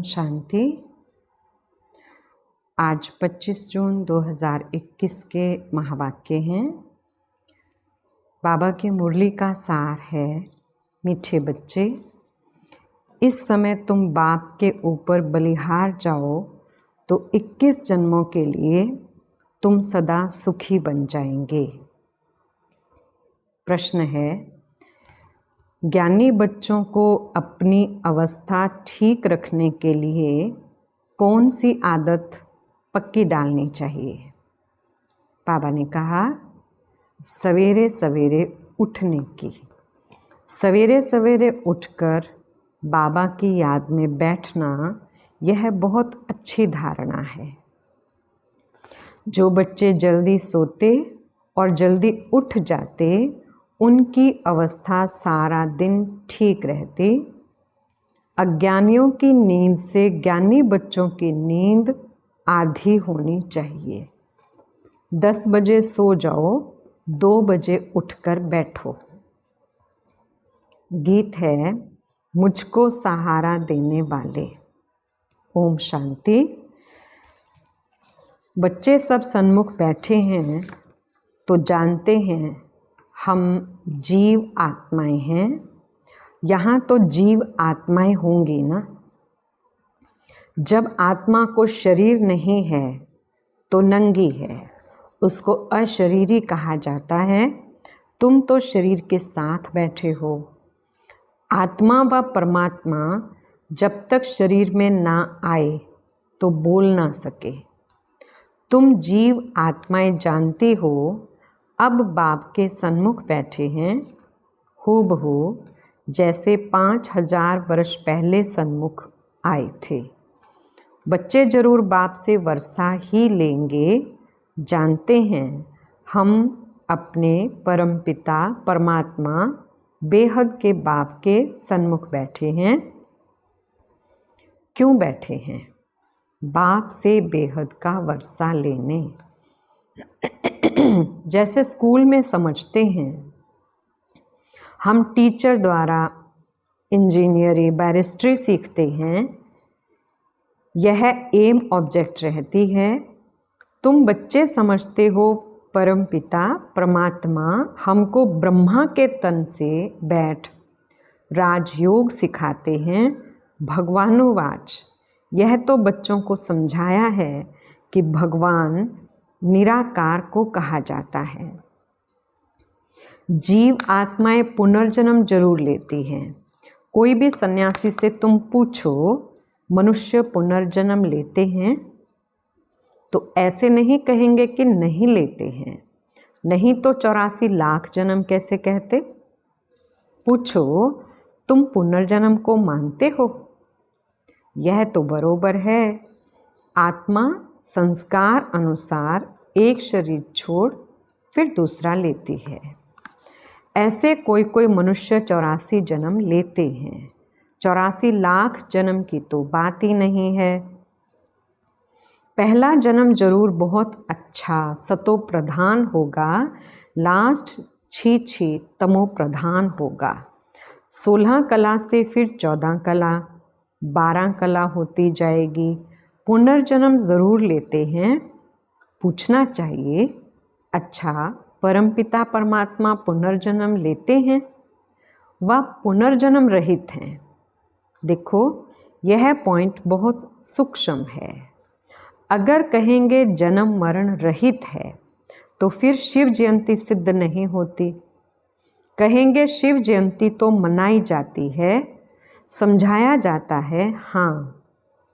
शांति। आज 25 जून 2021 के महावाक्य हैं। बाबा की मुरली का सार है, मीठे बच्चे, इस समय तुम बाप के ऊपर बलिहार जाओ तो 21 जन्मों के लिए तुम सदा सुखी बन जाएंगे। प्रश्न है, ज्ञानी बच्चों को अपनी अवस्था ठीक रखने के लिए कौन सी आदत पक्की डालनी चाहिए? बाबा ने कहा, सवेरे सवेरे उठने की। सवेरे सवेरे उठकर बाबा की याद में बैठना, यह बहुत अच्छी धारणा है। जो बच्चे जल्दी सोते और जल्दी उठ जाते, उनकी अवस्था सारा दिन ठीक रहती। अज्ञानियों की नींद से ज्ञानी बच्चों की नींद आधी होनी चाहिए। 10 बजे सो जाओ, 2 बजे उठकर बैठो। गीत है, मुझको सहारा देने वाले। ओम शांति। बच्चे सब सन्मुख बैठे हैं तो जानते हैं हम जीव आत्माएं हैं। यहाँ तो जीव आत्माएं होंगी ना। जब आत्मा को शरीर नहीं है तो नंगी है, उसको अशरीरी कहा जाता है। तुम तो शरीर के साथ बैठे हो। आत्मा व परमात्मा जब तक शरीर में ना आए तो बोल ना सके। तुम जीव आत्माएं जानती हो, अब बाप के सन्मुख बैठे हैं, हूबहू जैसे 5000 वर्ष पहले सन्मुख आए थे। बच्चे जरूर बाप से वर्षा ही लेंगे। जानते हैं हम अपने परमपिता परमात्मा बेहद के बाप के सन्मुख बैठे हैं। क्यों बैठे हैं? बाप से बेहद का वर्षा लेने। जैसे स्कूल में समझते हैं, हम टीचर द्वारा इंजीनियरिंग बैरिस्ट्री सीखते हैं, यह एम ऑब्जेक्ट रहती है। तुम बच्चे समझते हो परमपिता परमात्मा हमको ब्रह्मा के तन से बैठ राजयोग सिखाते हैं। भगवानुवाच, यह तो बच्चों को समझाया है कि भगवान निराकार को कहा जाता है। जीव आत्माएं पुनर्जन्म जरूर लेती हैं। कोई भी सन्यासी से तुम पूछो, मनुष्य पुनर्जन्म लेते हैं? तो ऐसे नहीं कहेंगे कि नहीं लेते हैं। नहीं तो 84 लाख जन्म कैसे कहते? पूछो, तुम पुनर्जन्म को मानते हो? यह तो बरोबर है। आत्मा संस्कार अनुसार एक शरीर छोड़ फिर दूसरा लेती है। ऐसे कोई कोई मनुष्य 84 जन्म लेते हैं। 84 लाख जन्म की तो बात ही नहीं है। पहला जन्म जरूर बहुत अच्छा सतो प्रधान होगा, लास्ट छी तमो प्रधान होगा। 16 कला से फिर 14 कला, 12 कला होती जाएगी। पुनर्जन्म जरूर लेते हैं। पूछना चाहिए, अच्छा परमपिता परमात्मा पुनर्जन्म लेते हैं? वह पुनर्जन्म रहित हैं। देखो, यह पॉइंट बहुत सूक्ष्म है। अगर कहेंगे जन्म मरण रहित है तो फिर शिव जयंती सिद्ध नहीं होती। कहेंगे शिव जयंती तो मनाई जाती है, समझाया जाता है, हाँ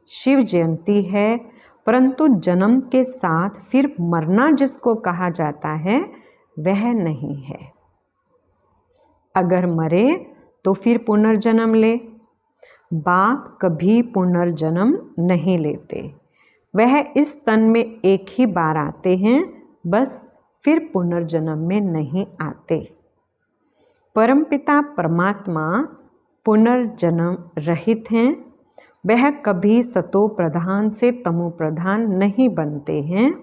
शिव जयंती है, परंतु जन्म के साथ फिर मरना जिसको कहा जाता है वह नहीं है। अगर मरे तो फिर पुनर्जन्म ले। बाप कभी पुनर्जन्म नहीं लेते। वह इस तन में एक ही बार आते हैं, बस फिर पुनर्जन्म में नहीं आते। परमपिता परमात्मा पुनर्जन्म रहित हैं। वह कभी सतो प्रधान से तमो प्रधान नहीं बनते हैं।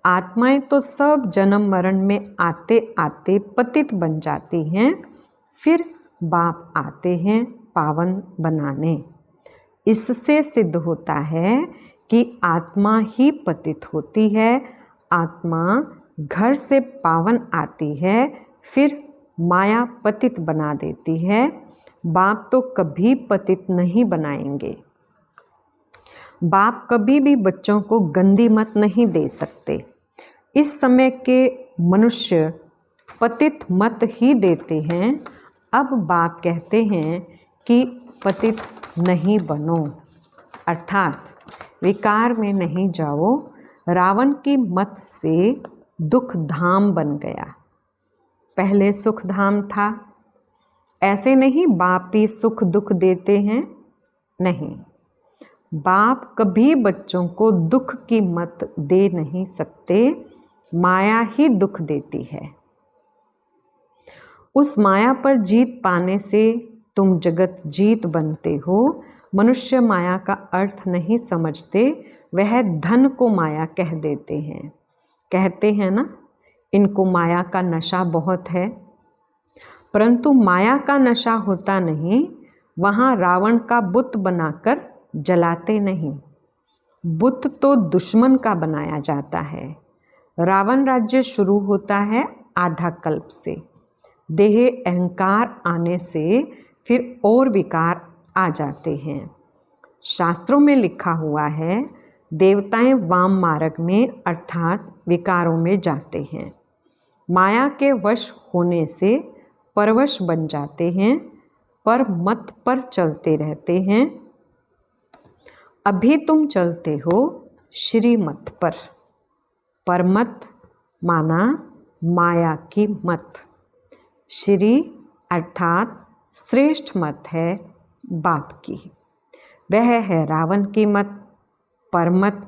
आत्माएं तो सब जन्म मरण में आते आते पतित बन जाती हैं, फिर बाप आते हैं पावन बनाने। इससे सिद्ध होता है कि आत्मा ही पतित होती है, आत्मा घर से पावन आती है, फिर माया पतित बना देती है। बाप तो कभी पतित नहीं बनाएंगे। बाप कभी भी बच्चों को गंदी मत नहीं दे सकते। इस समय के मनुष्य पतित मत ही देते हैं। अब बाप कहते हैं कि पतित नहीं बनो, अर्थात विकार में नहीं जाओ। रावण की मत से दुख धाम बन गया। पहले सुख धाम था। ऐसे नहीं बाप ही सुख दुख देते हैं, नहीं, बाप कभी बच्चों को दुख की मत दे नहीं सकते। माया ही दुख देती है। उस माया पर जीत पाने से तुम जगत जीत बनते हो। मनुष्य माया का अर्थ नहीं समझते, वह धन को माया कह देते हैं। कहते हैं ना, इनको माया का नशा बहुत है, परंतु माया का नशा होता नहीं। वहाँ रावण का बुत बनाकर जलाते नहीं। बुत तो दुश्मन का बनाया जाता है। रावण राज्य शुरू होता है आधा कल्प से। देह अहंकार आने से फिर और विकार आ जाते हैं। शास्त्रों में लिखा हुआ है, देवताएं वाम मार्ग में अर्थात विकारों में जाते हैं। माया के वश होने से परवश बन जाते हैं, पर मत पर चलते रहते हैं। अभी तुम चलते हो श्रीमत पर। परमत माना माया की मत। श्री अर्थात श्रेष्ठ मत है बाप की, वह है रावण की मत, परमत।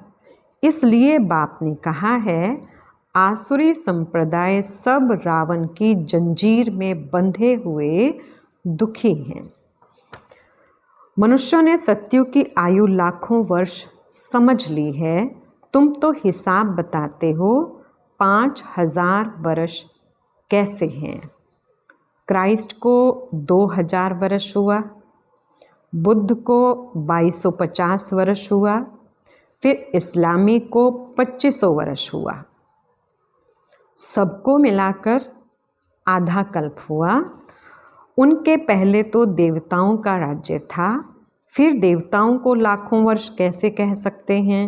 इसलिए बाप ने कहा है, आसुरी संप्रदाय सब रावण की जंजीर में बंधे हुए दुखी हैं। मनुष्यों ने सत्युग की आयु लाखों वर्ष समझ ली है। तुम तो हिसाब बताते हो 5000 वर्ष कैसे हैं। क्राइस्ट को 2000 वर्ष हुआ, बुद्ध को 2250 वर्ष हुआ, फिर इस्लामी को 2500 वर्ष हुआ। सबको मिलाकर आधा कल्प हुआ। उनके पहले तो देवताओं का राज्य था, फिर देवताओं को लाखों वर्ष कैसे कह सकते हैं।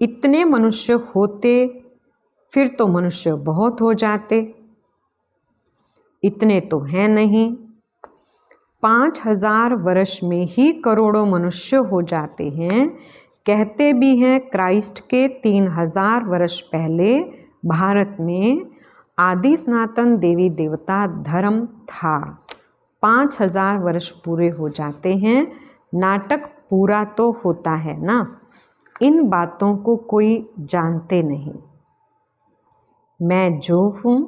इतने मनुष्य होते फिर तो मनुष्य बहुत हो जाते, इतने तो हैं नहीं। 5000 वर्ष में ही करोड़ों मनुष्य हो जाते हैं। कहते भी हैं क्राइस्ट के 3000 वर्ष पहले भारत में आदि सनातन देवी देवता धर्म था। 5000 वर्ष पूरे हो जाते हैं, नाटक पूरा तो होता है ना। इन बातों को कोई जानते नहीं। मैं जो हूँ,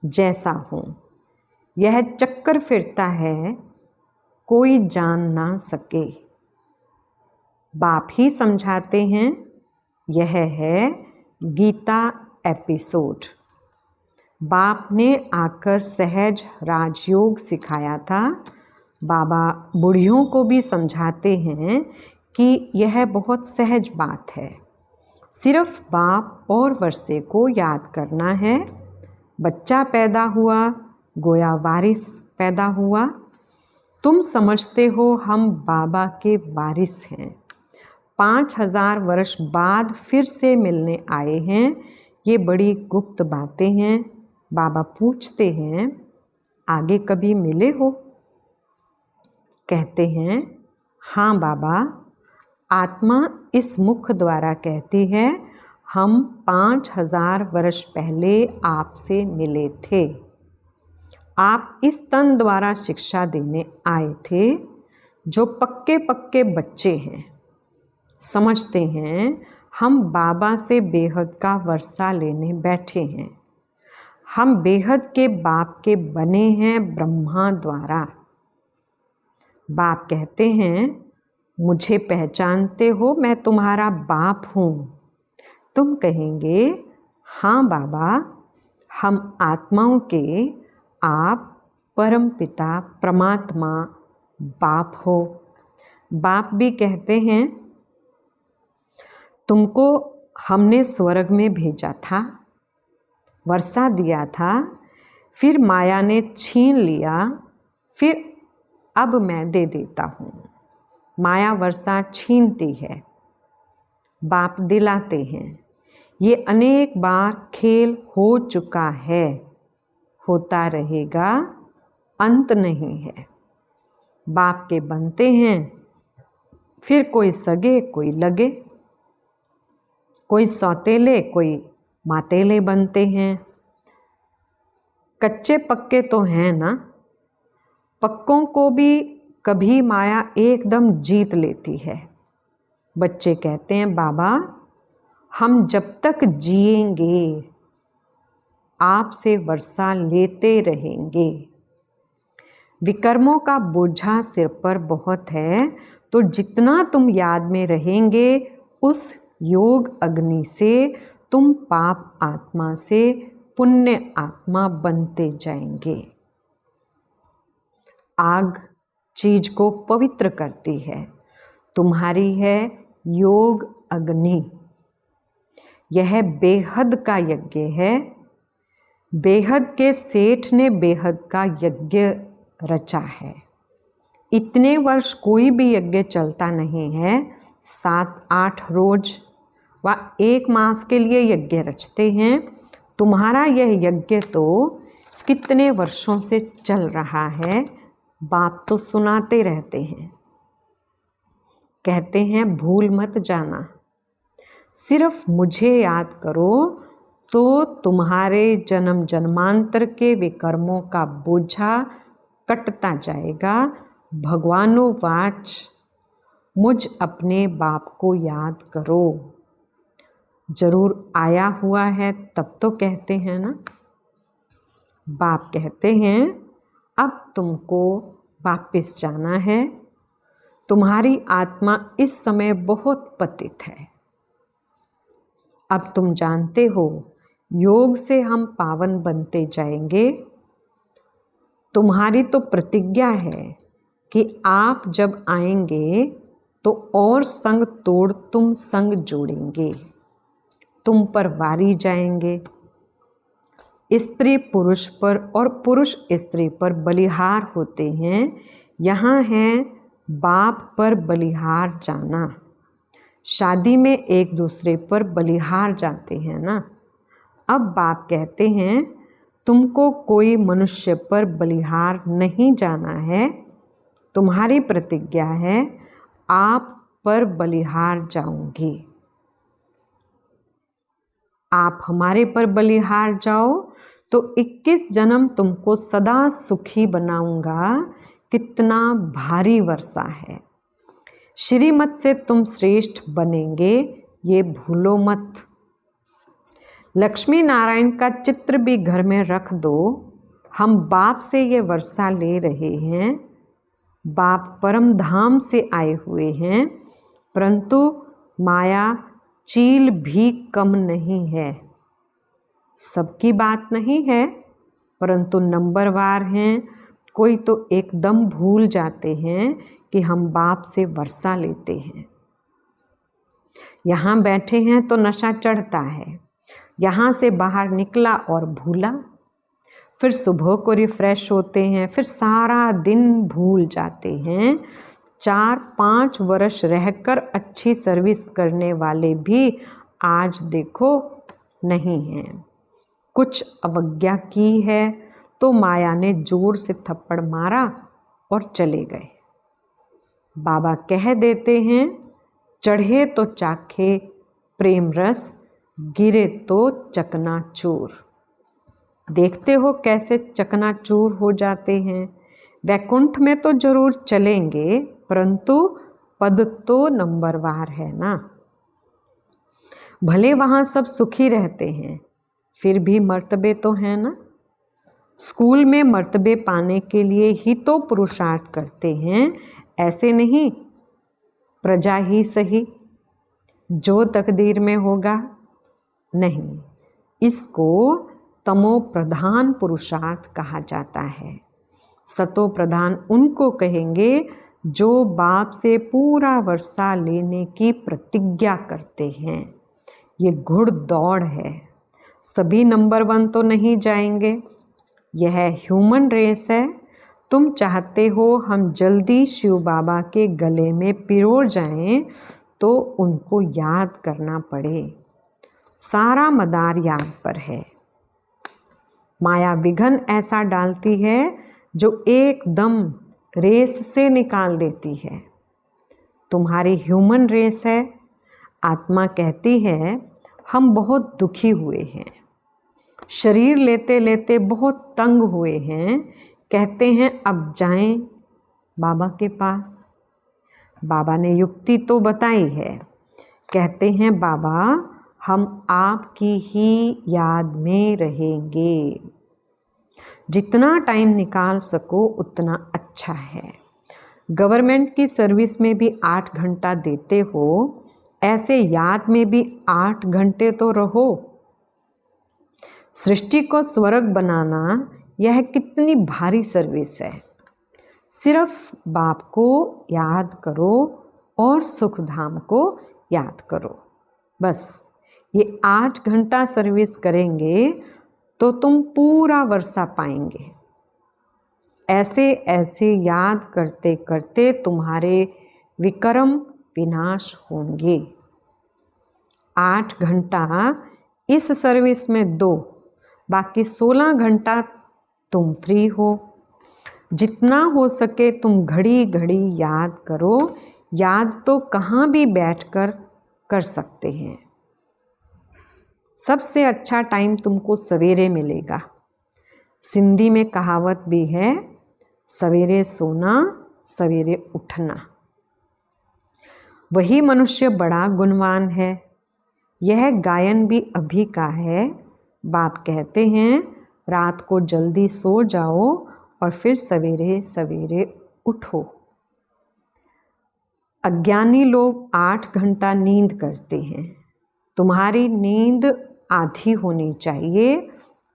जैसा हूँ, यह चक्कर फिरता है, कोई जान ना सके। बाप ही समझाते हैं। यह है गीता एपिसोड। बाप ने आकर सहज राजयोग सिखाया था। बाबा बूढ़ियों को भी समझाते हैं कि यह बहुत सहज बात है। सिर्फ बाप और वर्षे को याद करना है। बच्चा पैदा हुआ, गोया वारिस पैदा हुआ। तुम समझते हो हम बाबा के वारिस हैं। 5000 वर्ष बाद फिर से मिलने आए हैं। ये बड़ी गुप्त बातें हैं। बाबा पूछते हैं, आगे कभी मिले हो? कहते हैं, हाँ बाबा। आत्मा इस मुख द्वारा कहती है, हम 5000 वर्ष पहले आपसे मिले थे। आप इस तन द्वारा शिक्षा देने आए थे। जो पक्के पक्के बच्चे हैं समझते हैं हम बाबा से बेहद का वर्षा लेने बैठे हैं। हम बेहद के बाप के बने हैं ब्रह्मा द्वारा। बाप कहते हैं, मुझे पहचानते हो, मैं तुम्हारा बाप हूँ। तुम कहेंगे, हाँ बाबा, हम आत्माओं के आप परमपिता परमात्मा बाप हो। बाप भी कहते हैं तुमको हमने स्वर्ग में भेजा था, वर्षा दिया था, फिर माया ने छीन लिया, फिर अब मैं दे देता हूँ। माया वर्षा छीनती है, बाप दिलाते हैं। ये अनेक बार खेल हो चुका है, होता रहेगा, अंत नहीं है। बाप के बनते हैं, फिर कोई सगे कोई लगे, कोई सौतेले कोई मातेले बनते हैं। कच्चे पक्के तो हैं ना, पक्कों को भी कभी माया एकदम जीत लेती है। बच्चे कहते हैं बाबा हम जब तक जिएंगे आपसे वर्षा लेते रहेंगे। विकर्मों का बोझा सिर पर बहुत है, तो जितना तुम याद में रहेंगे उस योग अग्नि से तुम पाप आत्मा से पुण्य आत्मा बनते जाएंगे। आग चीज को पवित्र करती है, तुम्हारी है योग अग्नि। यह बेहद का यज्ञ है। बेहद के सेठ ने बेहद का यज्ञ रचा है। इतने वर्ष कोई भी यज्ञ चलता नहीं है। 7-8 रोज व 1 मास के लिए यज्ञ रचते हैं। तुम्हारा यह यज्ञ तो कितने वर्षों से चल रहा है। बाप तो सुनाते रहते हैं, कहते हैं भूल मत जाना, सिर्फ मुझे याद करो तो तुम्हारे जन्म जन्मांतर के विकर्मों का बोझा कटता जाएगा। भगवानोवाच मुझ अपने बाप को याद करो। जरूर आया हुआ है तब तो कहते हैं ना। बाप कहते हैं अब तुमको वापस जाना है। तुम्हारी आत्मा इस समय बहुत पतित है। अब तुम जानते हो योग से हम पावन बनते जाएंगे। तुम्हारी तो प्रतिज्ञा है कि आप जब आएंगे तो और संग तोड़ तुम संग जोड़ेंगे, तुम पर वारी जाएंगे। स्त्री पुरुष पर और पुरुष स्त्री पर बलिहार होते हैं। यहाँ है बाप पर बलिहार जाना। शादी में एक दूसरे पर बलिहार जाते हैं ना। अब बाप कहते हैं तुमको कोई मनुष्य पर बलिहार नहीं जाना है। तुम्हारी प्रतिज्ञा है आप पर बलिहार जाऊंगी। आप हमारे पर बलिहार जाओ तो 21 जन्म तुमको सदा सुखी बनाऊंगा। कितना भारी वर्षा है। श्रीमत से तुम श्रेष्ठ बनेंगे, ये भूलो मत। लक्ष्मी नारायण का चित्र भी घर में रख दो। हम बाप से ये वर्षा ले रहे हैं। बाप परम धाम से आए हुए हैं, परंतु माया चील भी कम नहीं है। सबकी बात नहीं है, परंतु नंबरवार हैं। कोई तो एकदम भूल जाते हैं कि हम बाप से वर्षा लेते हैं। यहाँ बैठे हैं तो नशा चढ़ता है। यहाँ से बाहर निकला और भूला, फिर सुबह को रिफ्रेश होते हैं, फिर सारा दिन भूल जाते हैं। 4-5 वर्ष रहकर अच्छी सर्विस करने वाले भी आज देखो नहीं हैं। कुछ अवज्ञा की है तो माया ने जोर से थप्पड़ मारा और चले गए। बाबा कह देते हैं चढ़े तो चाखे प्रेम रस, गिरे तो चकनाचूर। देखते हो कैसे चकनाचूर हो जाते हैं। वैकुंठ में तो जरूर चलेंगे, परंतु पद तो नंबरवार है ना। भले वहाँ सब सुखी रहते हैं, फिर भी मर्तबे तो हैं ना। स्कूल में मर्तबे पाने के लिए ही तो पुरुषार्थ करते हैं, ऐसे नहीं प्रजा ही सही जो तकदीर में होगा। नहीं, इसको तमो प्रधान पुरुषार्थ कहा जाता है। सतो प्रधान उनको कहेंगे जो बाप से पूरा वर्षा लेने की प्रतिज्ञा करते हैं। ये घुड़दौड़ है, सभी नंबर 1 तो नहीं जाएंगे। यह ह्यूमन रेस है। तुम चाहते हो हम जल्दी शिव बाबा के गले में पिरो जाएं, तो उनको याद करना पड़े। सारा मदार याद पर है। माया विघन ऐसा डालती है जो एकदम रेस से निकाल देती है। तुम्हारी ह्यूमन रेस है। आत्मा कहती है हम बहुत दुखी हुए हैं, शरीर लेते लेते बहुत तंग हुए हैं। कहते हैं अब जाएं बाबा के पास। बाबा ने युक्ति तो बताई है। कहते हैं बाबा हम आपकी ही याद में रहेंगे। जितना टाइम निकाल सको उतना अच्छा है। गवर्नमेंट की सर्विस में भी 8 घंटा देते हो, ऐसे याद में भी 8 घंटे तो रहो। सृष्टि को स्वर्ग बनाना यह कितनी भारी सर्विस है। सिर्फ बाप को याद करो और सुखधाम को याद करो। बस ये 8 घंटा सर्विस करेंगे तो तुम पूरा वर्षा पाएंगे। ऐसे ऐसे याद करते करते तुम्हारे विक्रम विनाश होंगे। 8 घंटा इस सर्विस में दो, बाकी 16 घंटा तुम फ्री हो। जितना हो सके तुम घड़ी घड़ी याद करो। याद तो कहाँ भी बैठकर कर सकते हैं। सबसे अच्छा टाइम तुमको सवेरे मिलेगा। सिंधी में कहावत भी है, सवेरे सोना सवेरे उठना। वही मनुष्य बड़ा गुणवान है। यह गायन भी अभी का है। बाप कहते हैं रात को जल्दी सो जाओ और फिर सवेरे सवेरे उठो। अज्ञानी लोग 8 घंटा नींद करते हैं। तुम्हारी नींद आधी होनी चाहिए,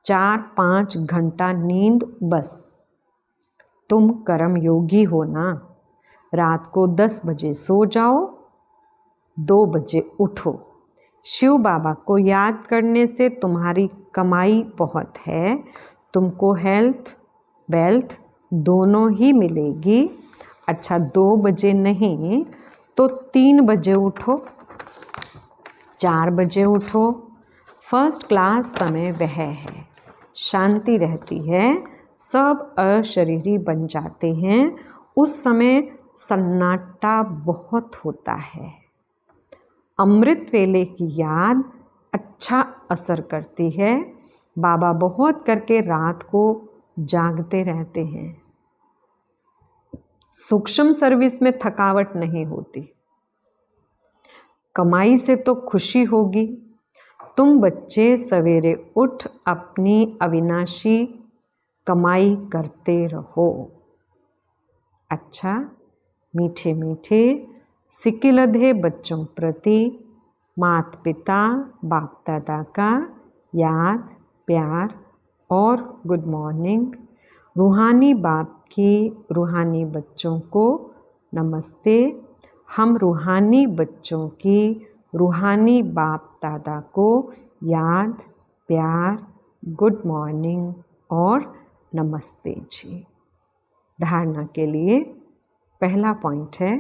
4-5 घंटा नींद बस। तुम कर्म योगी हो ना। रात को 10 बजे सो जाओ, 2 बजे उठो। शिव बाबा को याद करने से तुम्हारी कमाई बहुत है। तुमको हेल्थ वेल्थ दोनों ही मिलेगी। अच्छा 2 बजे नहीं तो 3 बजे उठो, 4 बजे उठो। फर्स्ट क्लास समय वह है। शांति रहती है, सब अशरीरी बन जाते हैं। उस समय सन्नाटा बहुत होता है। अमृत वेले की याद अच्छा असर करती है। बाबा बहुत करके रात को जागते रहते हैं। सूक्ष्म सर्विस में थकावट नहीं होती। कमाई से तो खुशी होगी। तुम बच्चे सवेरे उठ अपनी अविनाशी कमाई करते रहो। अच्छा मीठे मीठे सिकिलधे बच्चों प्रति माता पिता बाप दादा का याद प्यार और गुड मॉर्निंग। रूहानी बाप की रूहानी बच्चों को नमस्ते। हम रूहानी बच्चों की रूहानी बाप दादा को याद प्यार गुड मॉर्निंग और नमस्ते जी। धारणा के लिए पहला पॉइंट है,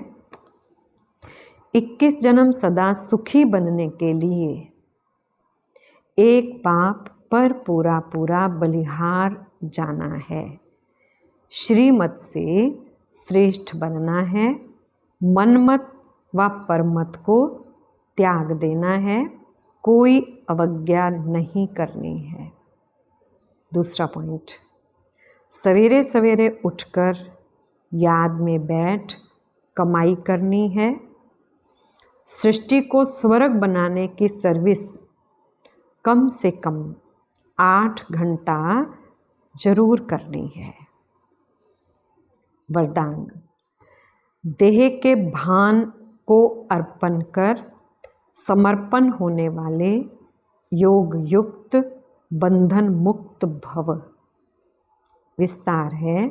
21 जन्म सदा सुखी बनने के लिए एक बाप पर पूरा पूरा बलिहार जाना है। श्रीमत से श्रेष्ठ बनना है। मनमत व परमत को त्याग देना है। कोई अवज्ञा नहीं करनी है। दूसरा पॉइंट, सवेरे सवेरे उठकर याद में बैठ कमाई करनी है। सृष्टि को स्वर्ग बनाने की सर्विस कम से कम 8 घंटा जरूर करनी है। वरदान, देह के भान को अर्पण कर समर्पण होने वाले योग युक्त बंधन मुक्त भव। विस्तार है,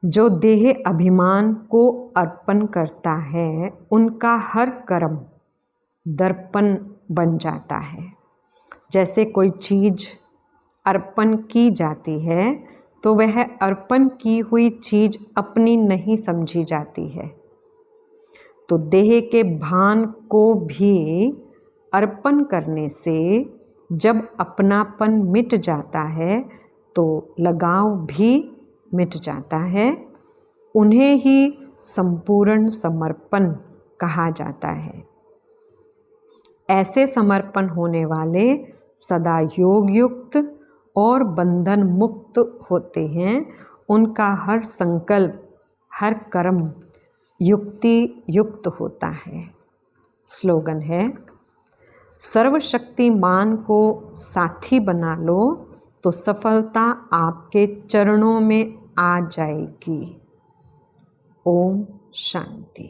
जो देह अभिमान को अर्पण करता है उनका हर कर्म दर्पण बन जाता है। जैसे कोई चीज़ अर्पण की जाती है तो वह अर्पण की हुई चीज़ अपनी नहीं समझी जाती है। तो देह के भान को भी अर्पण करने से जब अपनापन मिट जाता है तो लगाव भी मिट जाता है। उन्हें ही संपूर्ण समर्पण कहा जाता है। ऐसे समर्पण होने वाले सदा योग युक्त और बंधन मुक्त होते हैं। उनका हर संकल्प, हर कर्म युक्ति युक्त होता है। स्लोगन है, सर्वशक्तिमान को साथी बना लो तो सफलता आपके चरणों में आ जाएगी। ओम शांति।